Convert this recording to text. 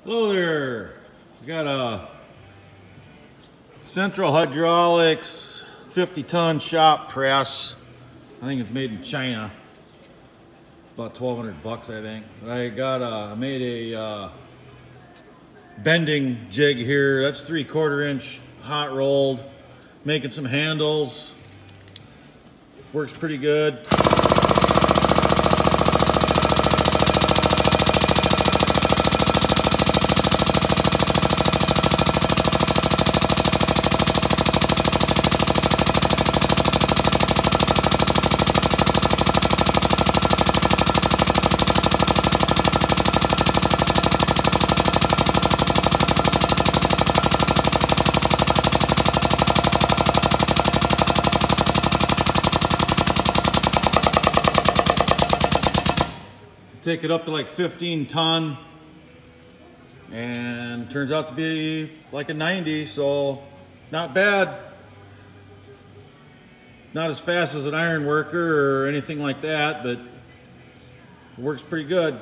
Hello there. We got a Central Hydraulics 50-ton shop press. I think it's made in China. About 1,200 bucks, I think. But I made a bending jig here. That's 3/4 inch hot rolled. Making some handles. Works pretty good. Take it up to like 15 ton and turns out to be like a 90, so not bad. Not as fast as an iron worker or anything like that, but it works pretty good.